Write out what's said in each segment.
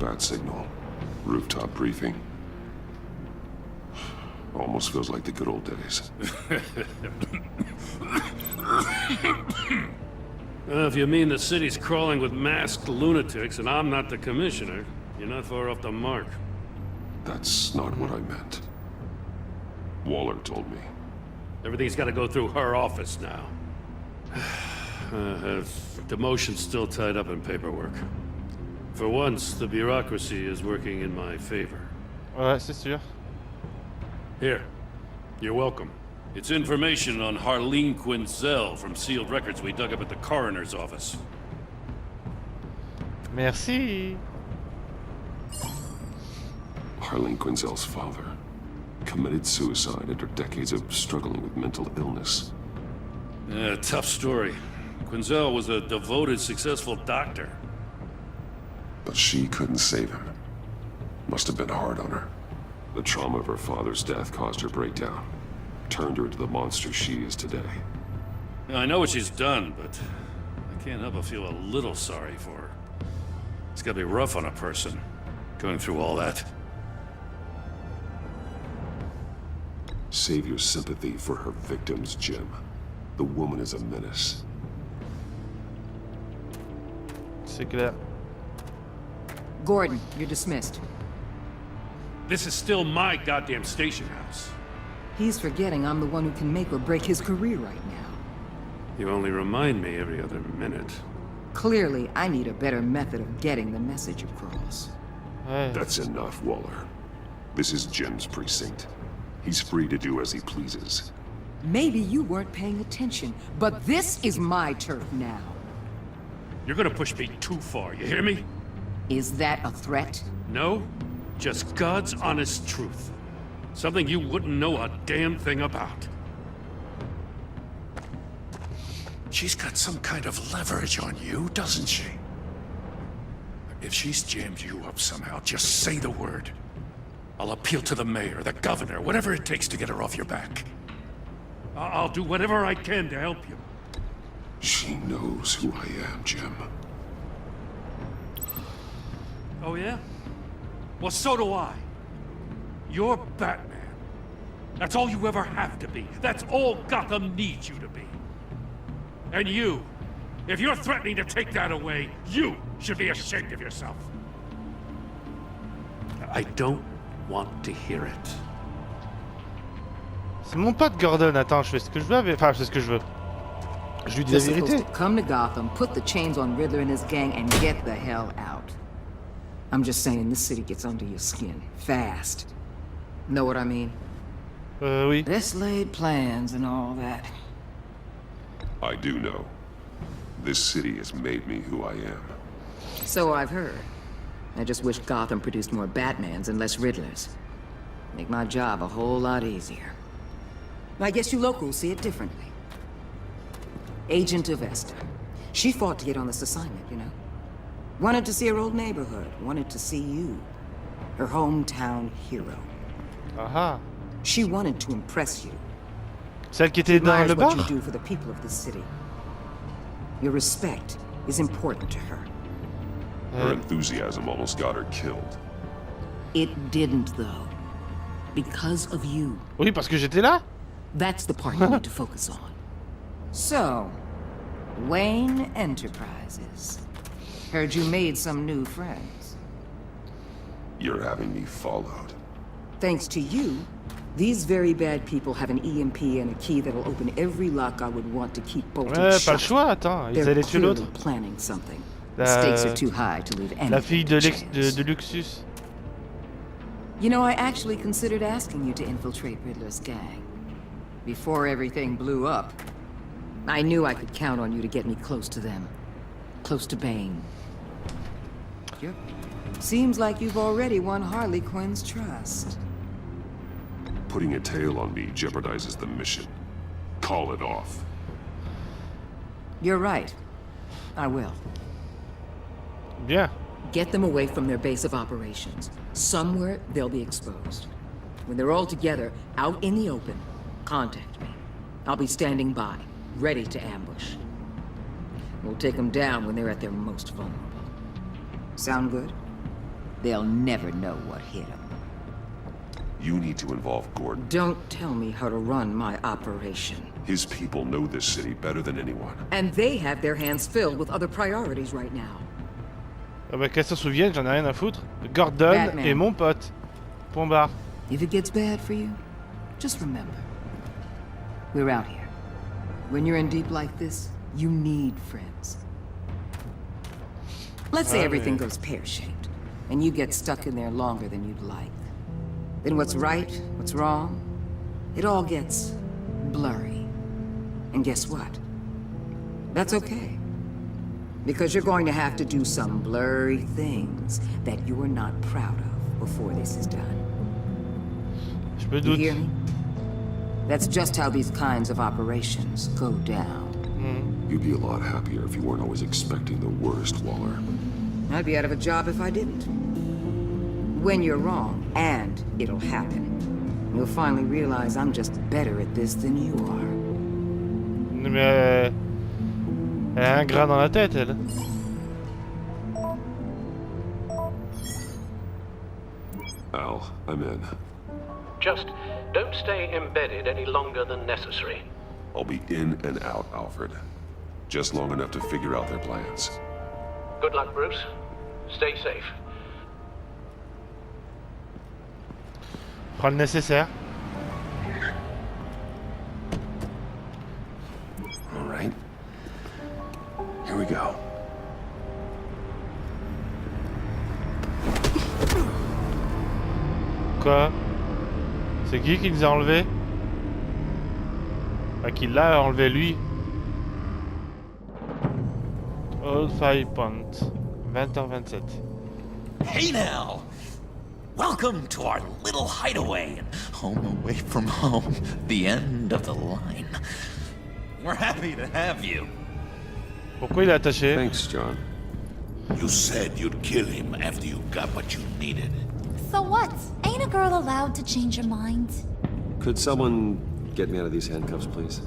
bat signal. Rooftop briefing. Almost feels like the good old days. If you mean the city's crawling with masked lunatics and I'm not the commissioner, you're not far off the mark. That's not what I meant. Waller told me. Everything's got to go through her office now. Demotion's still tied up in paperwork. For once, the bureaucracy is working in my favor. Ouais, c'est sûr. Here, you're welcome. It's information on Harley Quinn's cell from sealed records we dug up at the coroner's office. Merci. Harley Quinzel's father committed suicide after decades of struggling with mental illness. Yeah, tough story. Quinzel was a devoted, successful doctor. But she couldn't save him. Must have been hard on her. The trauma of her father's death caused her breakdown. Turned her into the monster she is today. I know what she's done, but I can't help but feel a little sorry for her. It's gotta be rough on a person, going through all that. Save your sympathy for her victims, Jim. The woman is a menace. C'est clair. Gordon, you're dismissed. This is still my goddamn station house. He's forgetting I'm the one who can make or break his career right now. You only remind me every other minute. Clearly, I need a better method of getting the message across. Ouais. That's enough, Waller. This is Jim's precinct. He's free to do as he pleases. Maybe you weren't paying attention, but this is my turf now. You're gonna push me too far, you hear me? Is that a threat? No, just God's honest truth. Something you wouldn't know a damn thing about. She's got some kind of leverage on you, doesn't she? If she's jammed you up somehow, just say the word. I'll appeal to the mayor, the governor, whatever it takes to get her off your back. I'll do whatever I can to help you. She knows who I am, Jim. Oh yeah? Well, so do I. You're Batman. That's all you ever have to be. That's all Gotham needs you to be. And you, if you're threatening to take that away, you should be ashamed of yourself. I don't want to hear it. C'est mon pote Gordon. Attends, je fais ce que je veux avec... Enfin, je fais ce que je veux. Je lui dis la You're vérité. supposed to come to Gotham, put the chains on Riddler and his gang, and get the hell out. I'm just saying, this city gets under your skin. Fast. Know what I mean? Oui. Best laid plans and all that. I do know. This city has made me who I am. So I've heard. I just wish Gotham produced more Batmans and less Riddlers. Make my job a whole lot easier. I guess you locals see it differently. Agent of Esther. She fought to get on this assignment, you know? Wanted to see her old neighborhood. Wanted to see you. Her hometown hero. Aha. She wanted to impress you. Celle qui était dans Admires le what bar. you do for the people of this city. Your respect is important to her. Her enthusiasm almost got her killed. It didn't, though. Because of you. Oui, parce que j'étais là. That's the part you need to focus on. So, Wayne Enterprises. Heard you made some new friends. You're having me followed. Thanks to you, these very bad people have an EMP and a key that'll open every lock I would want to keep bolted Ouais, shut. pas le choix. Attends, ils They're allaient tuer clearly l'autre. planning something. The stakes are too high to leave anything La fille to de, chance. de Luxus. You know, I actually considered asking you to infiltrate Riddler's gang. Before everything blew up, I knew I could count on you to get me close to them. Close to Bane. Yep. Seems like you've already won Harley Quinn's trust. Putting a tail on me jeopardizes the mission. Call it off. You're right. I will. Bien. Get them away from their base of operations. Somewhere they'll be exposed. When they're all together, out in the open, contact me. I'll be standing by, ready to ambush. We'll take them down when they're at their most vulnerable. Sound good? they'll never know what hit them. You need to involve Gordon. Don't tell me how to run my operation. His people know this city better than anyone. And they have their hands filled with other priorities right now. Ah bah qu'elle s'en souvienne, j'en ai rien à foutre. Gordon Batman. est mon pote. Point barre. If it gets bad for you, just remember, we're out here. When you're in deep like this, you need friends. Let's say everything goes pear-shaped, and you get stuck in there longer than you'd like. Then what's right, what's wrong, it all gets blurry. And guess what? That's okay. Because you're going to have to do some blurry things that you are not proud of before this is done. Je me You doute. hear me? That's just how these kinds of operations go down. You'd be a lot happier if you weren't always expecting the worst, Waller. I'd be out of a job if I didn't. When you're wrong, and it'll happen, you'll finally realize I'm just better at this than you are. Mais elle a un grain dans la tête, elle. Al, I'm in. Just don't stay embedded any longer than necessary. I'll be in and out, Alfred. Just long enough to figure out their plans. Good luck, Bruce. Stay safe. Prends le nécessaire. All right. Here we go. Quoi? C'est qui nous a enlevé? Ah, qui l'a enlevé lui? Old Five Point. 20h27. Hey now! Welcome to our little hideaway. Home away from home. The end of the line. We're happy to have you. Pourquoi il est attaché? Thanks, John. You said you'd kill him after you got what you needed. So what? Ain't a girl allowed to change her mind? Could someone get me out of these handcuffs, please?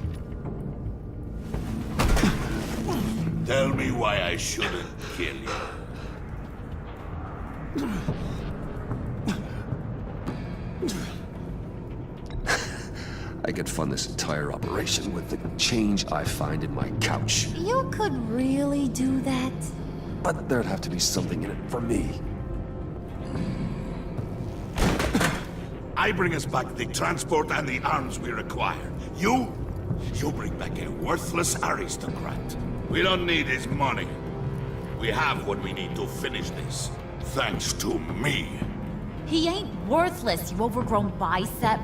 Tell me why I shouldn't kill you. I could fund this entire operation with the change I find in my couch. You could really do that? But there'd have to be something in it for me. I bring us back the transport and the arms we require. You bring back a worthless aristocrat. We don't need his money. We have what we need to finish this. Thanks to me. He ain't worthless, you overgrown bicep.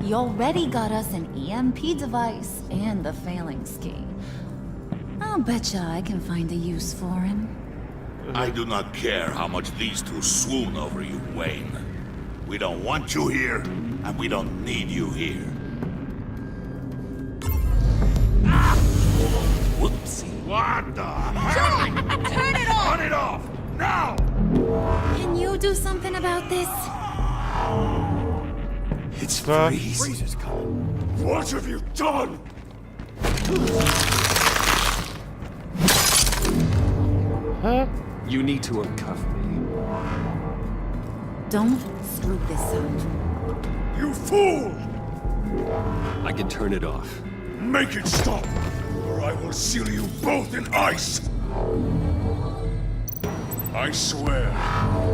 He already got us an EMP device and the failing ski. I'll betcha I can find a use for him. I do not care how much these two swoon over you, Wayne. We don't want you here, and we don't need you here. Whoopsie. What the? John! Turn it off! Turn it off! Now! Can you do something about this? It's Freeze. Freeze is coming. What have you done? Huh? You need to uncuff me. Don't screw this up. You fool! I can turn it off. Make it stop, or I will seal you both in ice! I swear,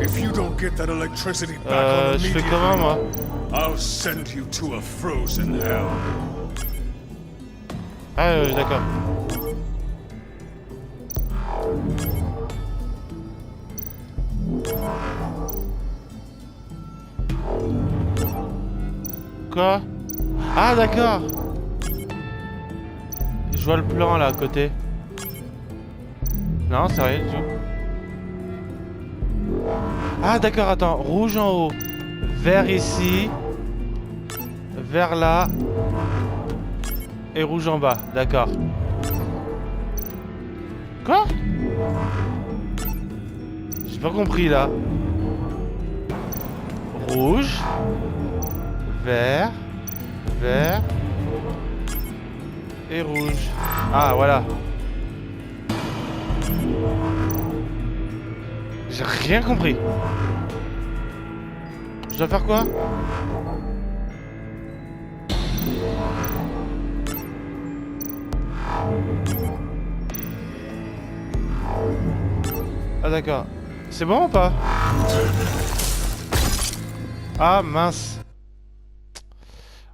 if you don't get that electricity back on Je fais comment moi? I'll send you to a frozen hell. Ah d'accord. Quoi? Ah d'accord. Je vois le plan là à côté. Non, c'est rien du tout. Ah d'accord, attends. Rouge en haut. Vert ici. Vert là. Et rouge en bas. D'accord. Quoi? J'ai pas compris là. Rouge. Vert. Vert. Et rouge. Ah voilà. J'ai rien compris. Je dois faire quoi? Ah d'accord. C'est bon ou pas? Ah mince.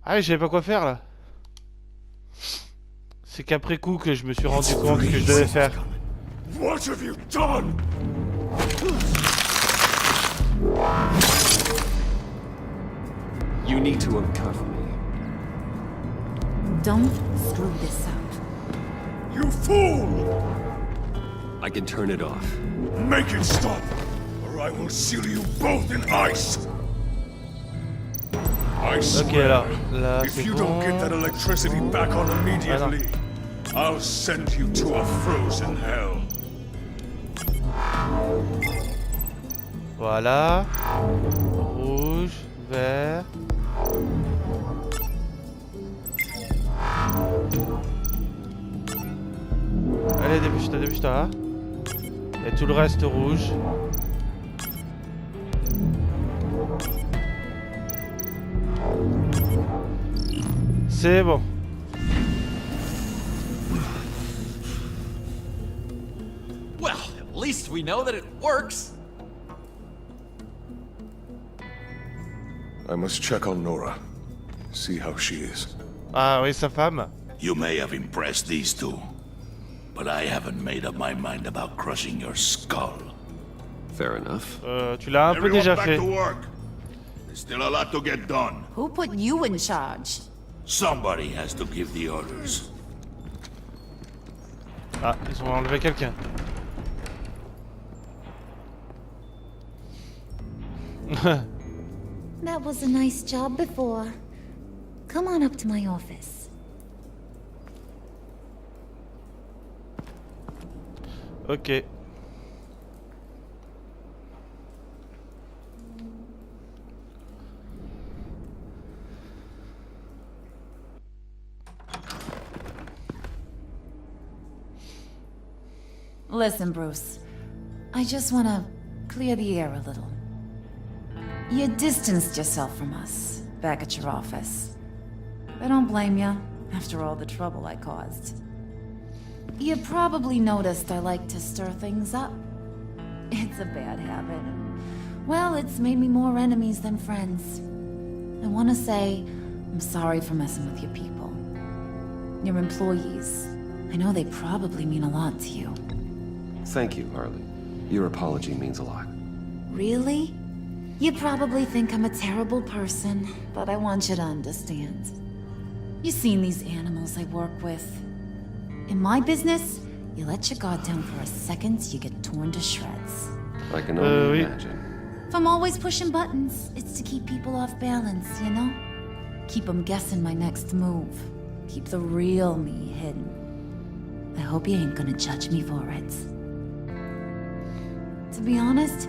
Ah je savais pas quoi faire là. C'est qu'après coup que je me suis rendu compte que je devais faire. What have you done? You need to uncuff me. Don't screw this up. You fool! I can turn it off. Make it stop, or I will seal you both in ice. I swear, alors, là, if c'est you bon. don't get that electricity back on immediately, I'll send you to a frozen hell. Voilà. Rouge, vert. Allez, dépêche-toi, dépêche-toi. Et tout le reste rouge. C'est bon. Well, at least we know that it works. I must check on Nora. See how she is. Ah oui, sa femme. You may have impressed these two, but I haven't made up my mind about crushing your skull. Fair enough. Tu l'as un peu Everyone déjà back fait. to work. There's still a lot to get done. Who put you in charge? Somebody has to give the orders. Ah, ils ont enlevé quelqu'un. That was a nice job before. Come on up to my office. Ok. Listen, Bruce. I just want to clear the air a little. You distanced yourself from us back at your office. I don't blame you, after all the trouble I caused. You probably noticed I like to stir things up. It's a bad habit. Well, it's made me more enemies than friends. I want to say I'm sorry for messing with your people. Your employees. I know they probably mean a lot to you. Thank you, Harley. Your apology means a lot. Really? You probably think I'm a terrible person, but I want you to understand. You've seen these animals I work with. In my business, you let your guard down for a second, you get torn to shreds. I can only oui. imagine. If I'm always pushing buttons, it's to keep people off balance, you know? Keep them guessing my next move. Keep the real me hidden. I hope you ain't gonna judge me for it. To be honest,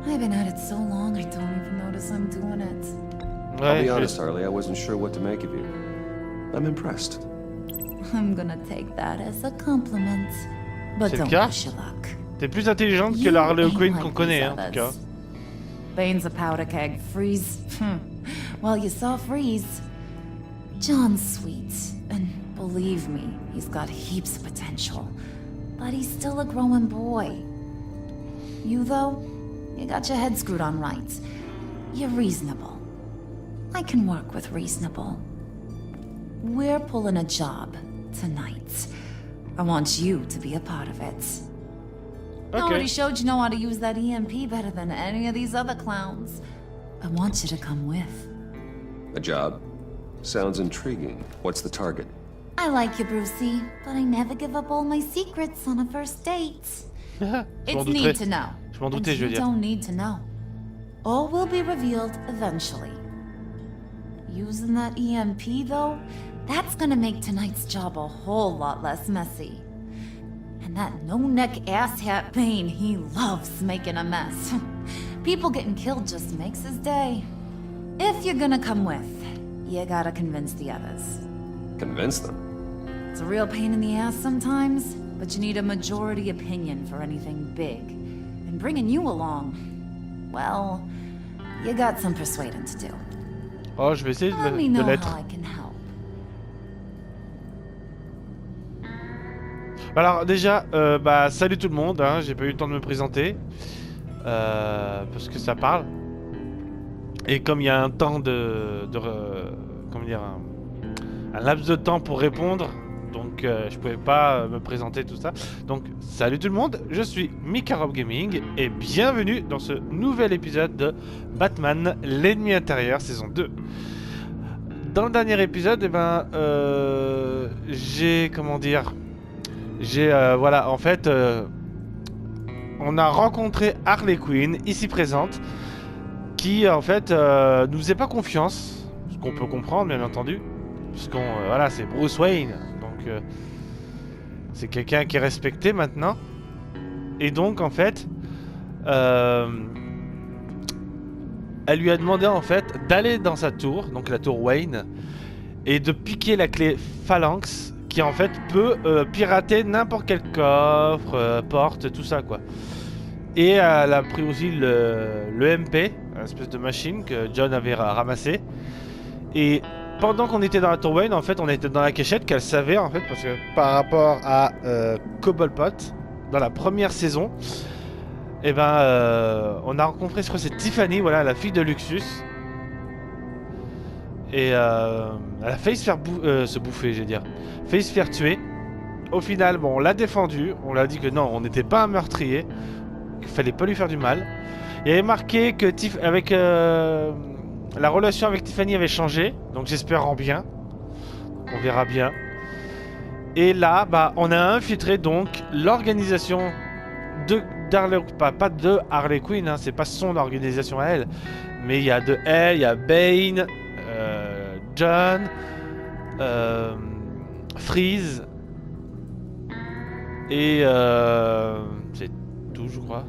I've been at it so long I don't even notice I'm doing it. I'll be Ouais, honest, Harley, I wasn't sure what to make of you. I'm impressed. I'm gonna take that as a compliment. But C'est le don't cas? wish your luck. t'es plus intelligente que You la Harley ain't Quinn like qu'on connaît, these hein, en tout others. cas. Bane's a powder keg. Freeze. Well, you saw Freeze. John's sweet. And believe me, he's got heaps of potential. But he's still a growing boy. You, though, you got your head screwed on right. You're reasonable. I can work with reasonable. We're pulling a job tonight. I want you to be a part of it. I already showed you know how to use that EMP better than any of these other clowns. I want you to come with. A job? Sounds intriguing. What's the target? I like you, Brucey, but I never give up all my secrets on a first date. It's need to know. Je m'en And doutais, je veux you dire. don't need to know. All will be revealed eventually. Using that EMP, though, that's gonna make tonight's job a whole lot less messy. And that no-neck asshat Bane, he loves making a mess. People getting killed just makes his day. If you're gonna come with, you gotta convince the others. Convince them. It's a real pain in the ass sometimes, but you need a majority opinion for anything big. And bringing you along, well, You got some persuading to do. Oh, je vais essayer Let me de know l'être. how I can help. Alors déjà, salut tout le monde, hein, j'ai pas eu le temps de me présenter. Parce que ça parle. Et comme il y a un temps comment dire, un laps de temps pour répondre, donc je pouvais pas me présenter tout ça. Donc salut tout le monde, je suis Mikarob Gaming et bienvenue dans ce nouvel épisode de Batman, l'ennemi intérieur, saison 2. Dans le dernier épisode, voilà, en fait, on a rencontré Harley Quinn, ici présente, qui en fait nous faisait pas confiance, ce qu'on peut comprendre bien entendu, puisqu'on voilà, c'est Bruce Wayne, donc c'est quelqu'un qui est respecté maintenant, et donc en fait elle lui a demandé en fait d'aller dans sa tour, donc la tour Wayne, et de piquer la clé phalanx qui en fait peut pirater n'importe quel coffre, porte, tout ça quoi. Et elle a pris aussi le MP, une espèce de machine que John avait ramassé. Et pendant qu'on était dans la tour Wayne, en fait on était dans la cachette qu'elle savait en fait, parce que par rapport à Cobblepot, dans la première saison, et on a rencontré, je crois c'est Tiffany, voilà, la fille de Luxus. Et elle a failli se faire bouffer, je veux dire. Failli se faire tuer. Au final, bon, on l'a défendu. On l'a dit que non, on n'était pas un meurtrier. Qu'il fallait pas lui faire du mal. Il y avait marqué que la relation avec Tiffany avait changé. Donc j'espère en bien. On verra bien. Et là, on a infiltré donc l'organisation pas de Harley Quinn, hein, c'est pas son organisation à elle. Mais il y a de elle, il y a Bane, John, Freeze, et c'est tout je crois.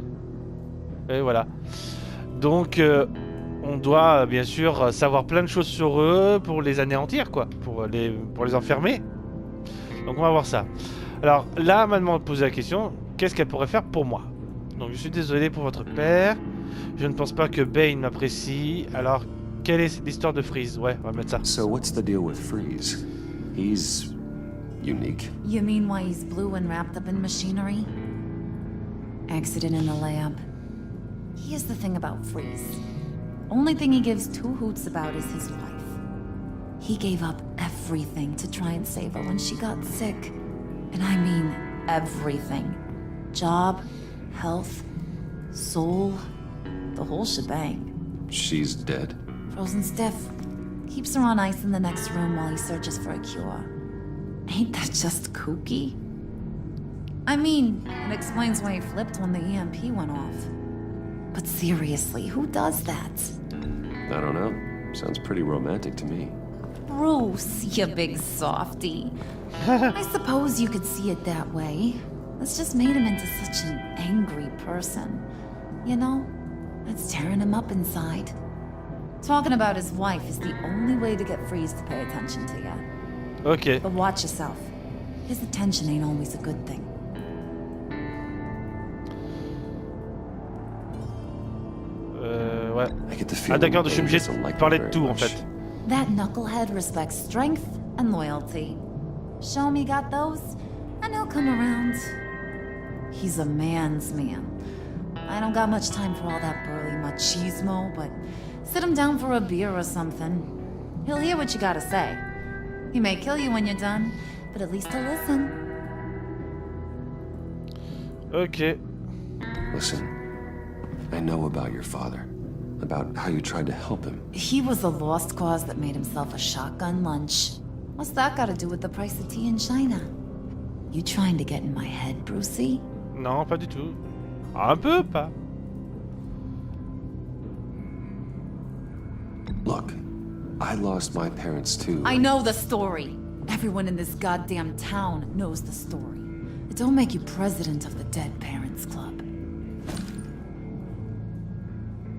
Et voilà. Donc on doit bien sûr savoir plein de choses sur eux pour les anéantir quoi, pour les enfermer. Donc on va voir ça. Alors là maintenant on pose la question, qu'est-ce qu'elle pourrait faire pour moi? Donc je suis désolé pour votre père. Je ne pense pas que Bane m'apprécie. Alors quelle est l'histoire de Freeze? Ouais, on va mettre ça. So what's the deal with Freeze? He's unique. You mean why he's blue and wrapped up in machinery? Accident in the lab. Here's the thing about Freeze. Only thing he gives two hoots about is his wife. He gave up everything to try and save her when she got sick. And I mean everything. Job, health, soul, the whole shebang. She's dead. Frozen stiff. Keeps her on ice in the next room while he searches for a cure. Ain't that just kooky? I mean, it explains why he flipped when the EMP went off. But seriously, who does that? I don't know. Sounds pretty romantic to me. Bruce, you big softy. I suppose you could see it that way. That's just made him into such an angry person. You know, it's tearing him up inside. Talking about his wife is the only way to get Freeze to pay attention to you. Ok. But watch yourself. His attention ain't always a good thing. Ouais. Ah d'accord, je suis obligé de parler de tout en fait. That knucklehead respects strength and loyalty. Show me got those, and he'll come around. He's a man's man. I don't got much time for all that burly machismo, but sit him down for a beer or something. He'll hear what you gotta say. He may kill you when you're done, but at least he'll listen. Ok. Listen, I know about your father. About how you tried to help him. He was a lost cause that made himself a shotgun lunch. What's that got to do with the price of tea in China? You trying to get in my head, Brucey? Non, pas du tout. Un peu, pas. Look, I lost my parents too. I know the story. Everyone in this goddamn town knows the story. It don't make you president of the Dead Parents Club.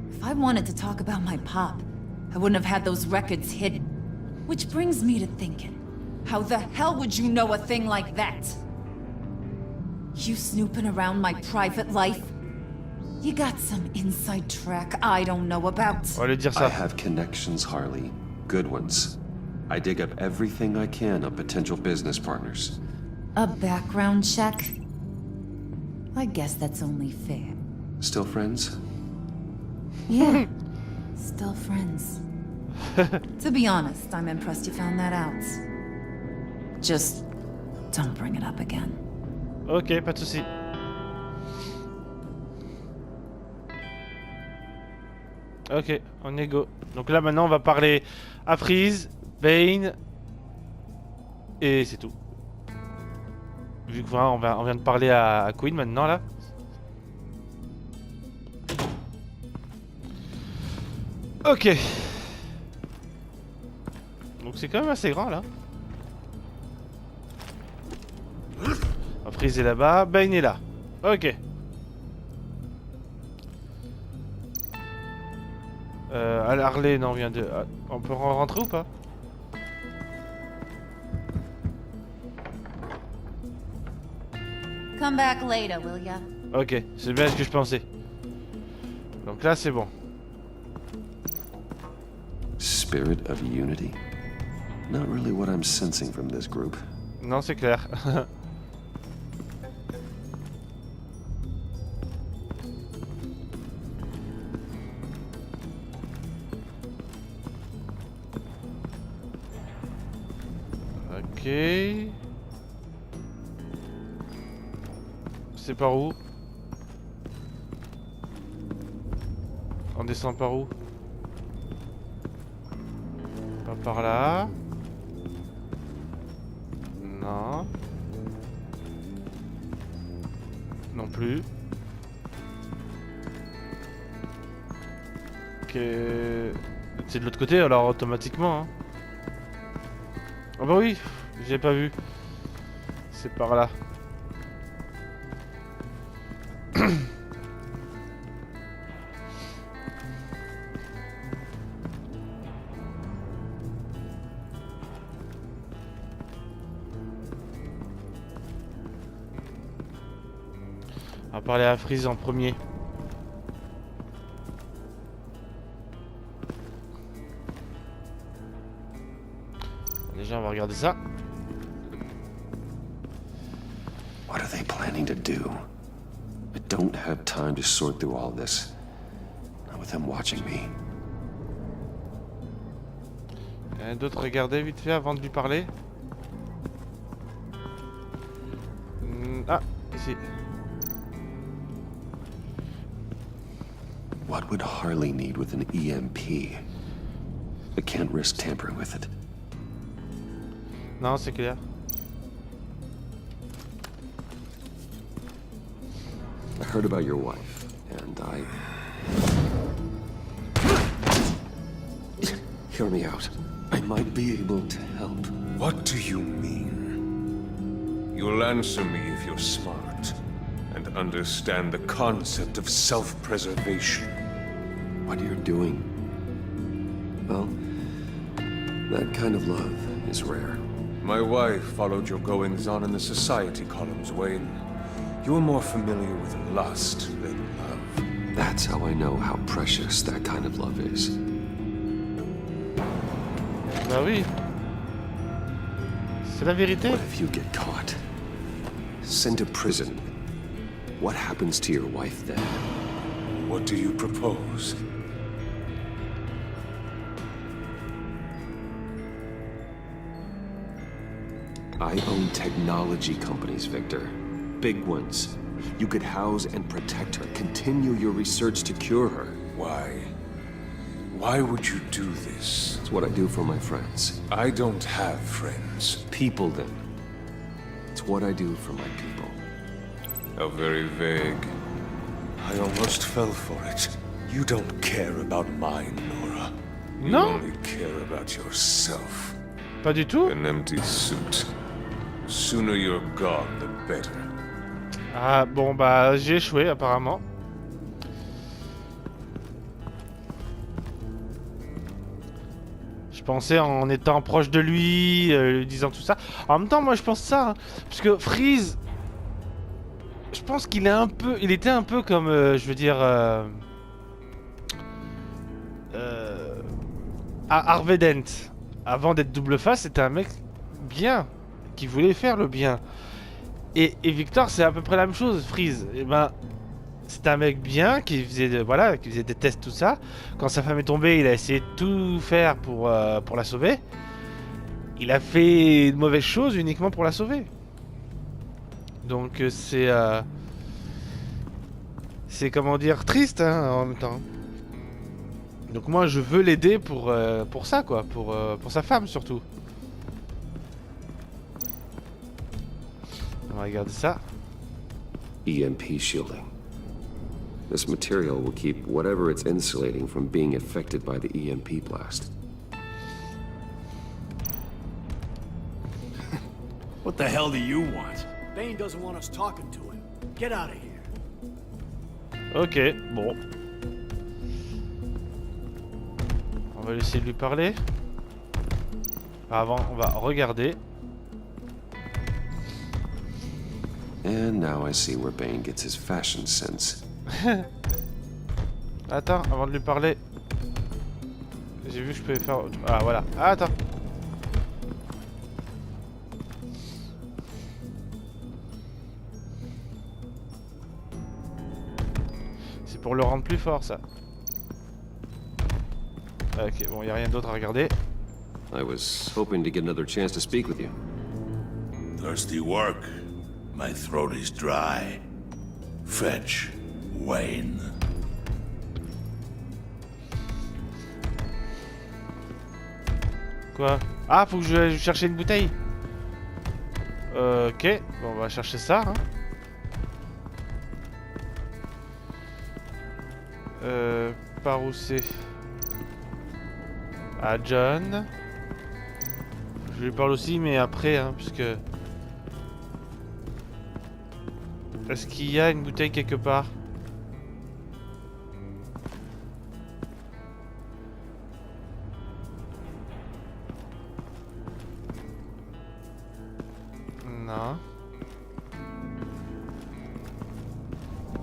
If I wanted to talk about my pop, I wouldn't have had those records hidden. Which brings me to thinking, how the hell would you know a thing like that? You snooping around my private life? You got some inside track I don't know about. On va lui dire I ça. have connections, Harley. Good ones. I dig up everything I can on potential business partners. A background check? I guess that's only fair. Still friends? Yeah, still friends. To be honest, I'm impressed you found that out. Just don't bring it up again. Ok, pas de soucis. Ok, on est go. Donc là maintenant on va parler à Freeze, Bane et c'est tout. Vu que voilà, on vient de parler à Quinn maintenant là. Ok. Donc c'est quand même assez grand là. Freeze est là-bas, Bane est là. Ok. Harley, non, vient de... on peut rentrer ou pas? Come back later, will ya? Ok, c'est bien ce que je pensais. Donc là, c'est bon. Spirit of unity? Not really what I'm sensing from this group. Non, c'est clair. Ok. C'est par où? On descend par où? Pas par là. Non. Non plus. Ok. C'est de l'autre côté alors automatiquement. Hein. Ah bah oui, j'ai pas vu. C'est par là. On va parler à Freeze en premier. Déjà, on va regarder ça. What are they planning to do? I don't have time to sort through all this. Not with them watching me. Il y en a d'autres, regardez vite fait avant de lui parler. Ah, ici. What would Harley need with an EMP? I can't risk tampering with it. Non, c'est clair. I heard about your wife, and Hear me out. I might be able to help. What do you mean? You'll answer me if you're smart and understand the concept of self-preservation. What you're doing. Well, that kind of love is rare. My wife followed your goings-on in the society columns, Wayne. You were more familiar with lust than love. That's how I know how precious that kind of love is. Bah oui. C'est la vérité. What if you get caught? Sent to prison. What happens to your wife then? What do you propose? I own technology companies, Victor. Big ones. You could house and protect her. Continue your research to cure her. Why? Why would you do this? It's what I do for my friends. I don't have friends. People, then. It's what I do for my people. How very vague. I almost fell for it. You don't care about mine, Nora. You No. only care about yourself. Pas du tout. An empty suit. The sooner you're gone, the better. Ah bon bah j'ai échoué apparemment. Je pensais en étant proche de lui, lui disant tout ça. En même temps moi je pense ça, hein, parce que Freeze, pense qu'il est un peu, il était un peu comme, je veux dire, Harvey Dent. Avant d'être double face, c'était un mec bien, qui voulait faire le bien. Et Victor, c'est à peu près la même chose. Freeze, et ben, c'était un mec bien qui faisait, voilà, qui faisait des tests, tout ça. Quand sa femme est tombée, il a essayé de tout faire pour la sauver. Il a fait de mauvaises choses uniquement pour la sauver. Donc c'est comment dire, triste hein, en même temps. Donc moi je veux l'aider pour ça quoi, pour sa femme surtout. On va regarder ça. EMP shielding. This material will keep whatever it's insulating from being affected by the EMP blast. What the hell do you want? Bane doesn't want us talking to him. Get out of here. Ok, bon. On va essayer de lui parler. Avant, on va regarder. And now I see where Bane gets his fashion sense. Attends, avant de lui parler. J'ai vu que je pouvais faire... Ah, voilà. Ah, attends. C'est pour le rendre plus fort, ça. Ok, bon, y a rien d'autre à regarder. I was hoping to get another chance to speak with you. Thirsty work. My throat is dry. Fetch, Wayne. Quoi? Ah, faut que je aille chercher une bouteille. Ok, bon, on va chercher ça. Hein. Par où c'est? À John. Je lui parle aussi, mais après, hein, puisque... Est-ce qu'il y a une bouteille quelque part? Non.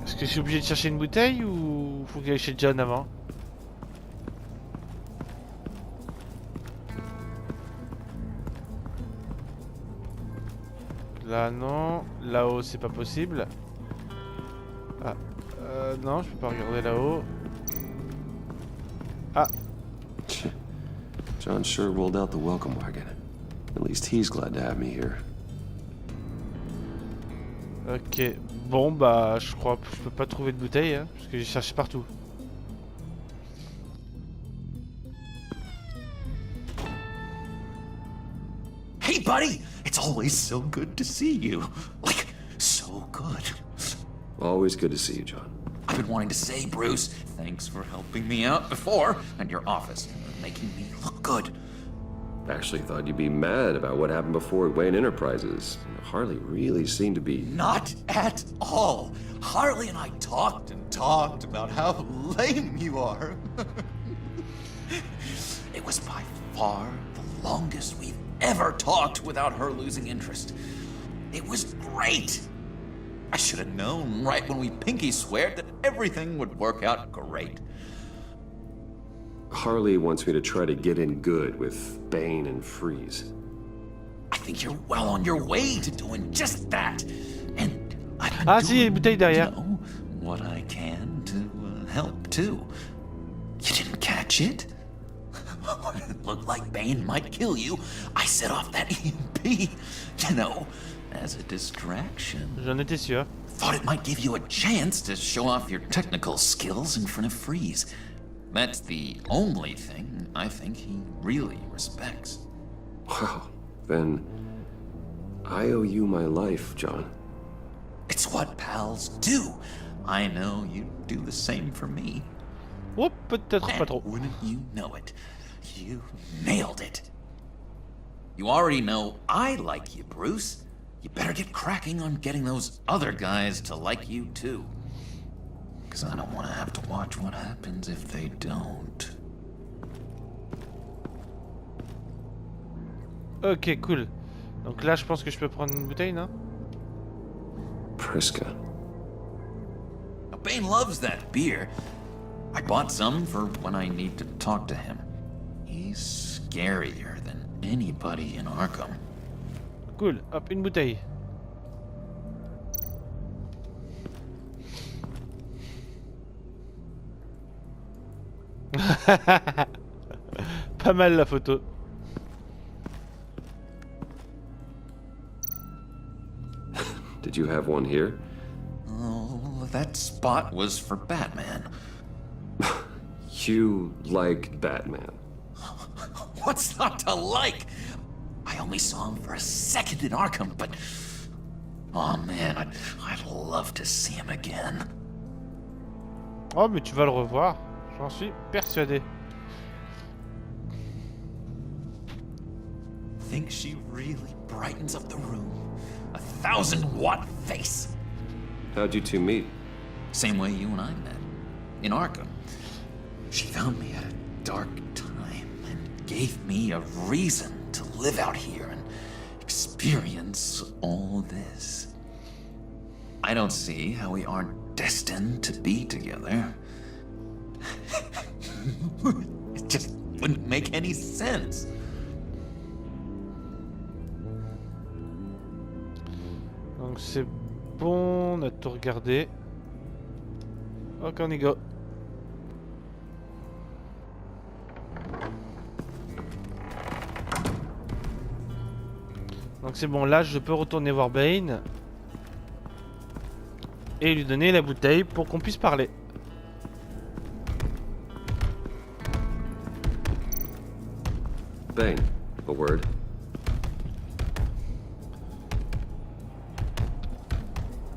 Est-ce que je suis obligé de chercher une bouteille ou faut que j'aille chez John avant? Là non, là-haut c'est pas possible. Ah, non, je peux pas regarder là-haut. Ah. John sure rolled out the welcome wagon. At least he's glad to have me here. Ok, bon bah je crois que je peux pas trouver de bouteille hein, parce que j'ai cherché partout. Hey, buddy! It's always so good to see you. Like, so good. Always good to see you, John. I've been wanting to say, Bruce, thanks for helping me out before, and your office, making me look good. Actually thought you'd be mad about what happened before at Wayne Enterprises. Harley really seemed to be... Not at all. Harley and I talked and talked about how lame you are. It was by far the longest we've ever talked without her losing interest. It was great. I should have known right when we pinky sweared that everything would work out great. Harley wants me to try to get in good with Bane and Freeze. I think you're well on your way to doing just that. And I've Ah been si, il y a une bouteille derrière. you know, what I can to help too. You didn't catch it? When it looked like Bane might kill you, I set off that EMP, you know, as a distraction. J'en étais sûr. Thought it might give you a chance to show off your technical skills in front of Freeze. That's the only thing I think he really respects. Wow, then I owe you my life, John. It's what pals do. I know you'd do the same for me. Oh, peut-être pas trop. And wouldn't you know it? You nailed it. You already know I like you, Bruce. You better get cracking on getting those other guys to like you too. Because I don't want to have to watch what happens if they don't. Ok, cool. Donc là, je pense que je peux prendre une bouteille, non? Priska. Bane loves that beer. I bought some for when I need to talk to him. He's scarier than anybody in Arkham. Cool, hop, une bouteille. Pas mal la photo. Did you have one here? Oh, that spot was for Batman. You like Batman? What's not to like? I only saw him for a second in Arkham, but... Oh man, I'd love to see him again. Oh, mais tu vas le revoir. J'en suis persuadé. Think she really brightens up the room. 1,000-watt face. How'd you two meet? Same way you and I met. In Arkham. She found me at a dark time and gave me a reason to live out here and experience all this. I don't see how we aren't destined to be together. It just wouldn't make any sense. Donc c'est bon, on a tout regardé. Ok, on y go. Donc c'est bon, là je peux retourner voir Bane et lui donner la bouteille pour qu'on puisse parler. Bane, a word.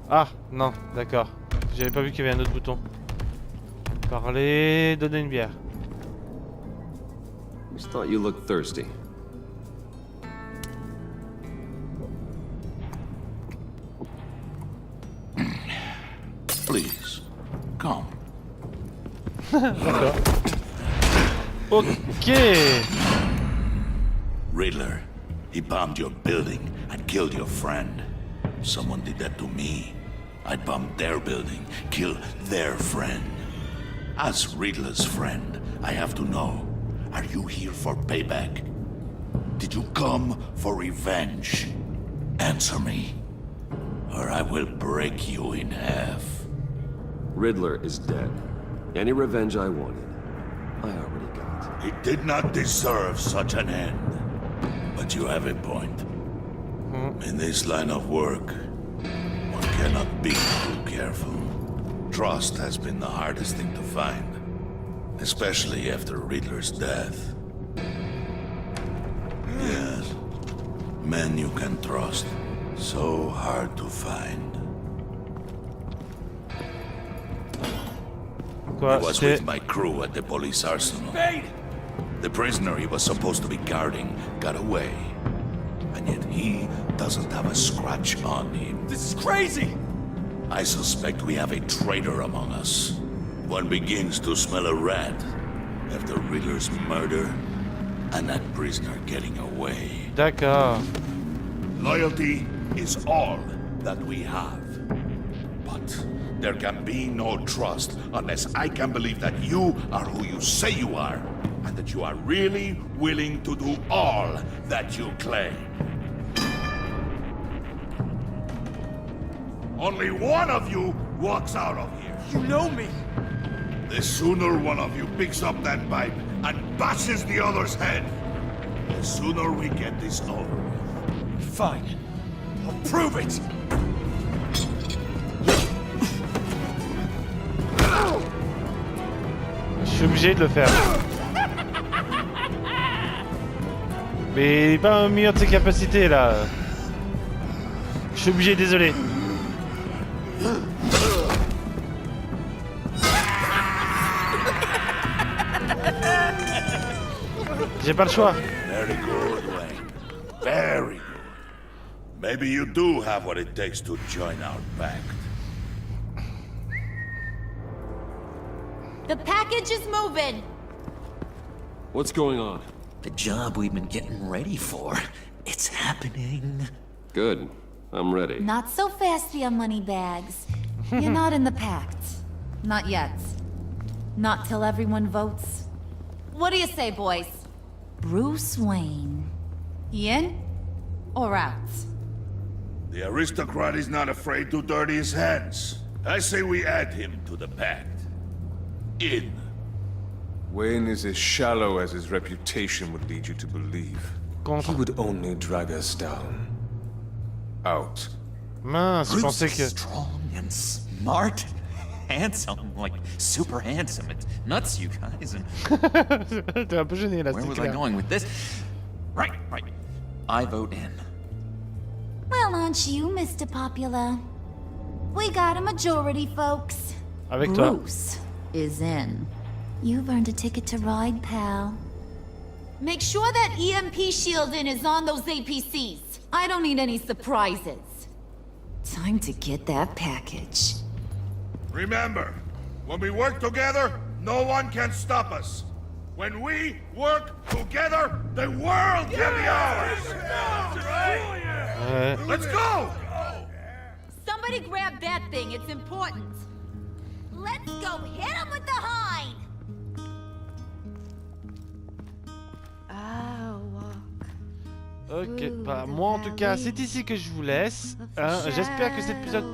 Ah, non, d'accord. J'avais pas vu qu'il y avait un autre bouton. Parler, donner une bière. Just thought you looked thirsty. Please, come. D'accord. Ok. Riddler, he bombed your building and killed your friend. Someone did that to me. I'd bomb their building, kill their friend. As Riddler's friend, I have to know, are you here for payback? Did you come for revenge? Answer me, or I will break you in half. Riddler is dead. Any revenge I wanted, I already got. He did not deserve such an end. But you have a point. In this line of work, one cannot be too careful. Trust has been the hardest thing to find, especially after Riddler's death. Yes, men you can trust, so hard to find. I was with my crew at the police arsenal. The prisoner he was supposed to be guarding got away. And yet he doesn't have a scratch on him. This is crazy! I suspect we have a traitor among us. One begins to smell a rat after Riddler's murder and that prisoner getting away. D'accord. Loyalty is all that we have. But there can be no trust unless I can believe that you are who you say you are, and that you are really willing to do all that you claim. Only one of you walks out of here. You know me. The sooner one of you picks up that pipe and bashes the other's head, the sooner we get this over with. Fine. I'll prove it. Je suis obligé de le faire. Mais il n'est pas au meilleur de ses capacités là. Je suis obligé, désolé. J'ai pas le choix. Very good, Wayne. Very good. Maybe you do have what it takes to join our pact. The package is moving. What's going on? The job we've been getting ready for. It's happening. Good. I'm ready. Not so fast, ya money bags. You're not in the pact. Not yet. Not till everyone votes. What do you say, boys? Bruce Wayne. In or out? The aristocrat is not afraid to dirty his hands. I say we add him to the pact. In. Wayne is as shallow as his reputation would lead you to believe. He would only drag us down. Out. Mince, je pensais que... Strong and smart. Handsome, like super handsome. It's nuts, you guys. And T'es un peu gêné là, where c'est was I clair. going with this? Right. I vote in. Well, aren't you, Mr. Popular? We got a majority, folks. Avec toi. Bruce is in. You've earned a ticket to ride, pal. Make sure that EMP shielding is on those APCs. I don't need any surprises. Time to get that package. Remember, when we work together, no one can stop us. When we work together, the world can be ours! Ouais. Let's go! Somebody grab that thing, it's important. Let's go hit him with the hind! Ok, bah moi en tout cas c'est ici que je vous laisse. Hein. J'espère que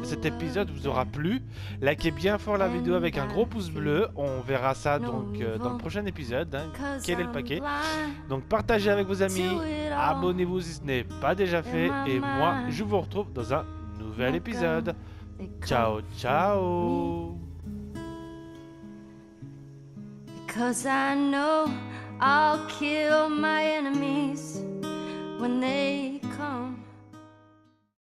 cet épisode vous aura plu. Likez bien fort la vidéo avec un gros pouce bleu. On verra ça donc dans le prochain épisode. Hein. Quel est le paquet? Donc partagez avec vos amis. Abonnez-vous si ce n'est pas déjà fait. Et moi je vous retrouve dans un nouvel épisode. Ciao ciao. Because I know I'll kill my enemies when they come.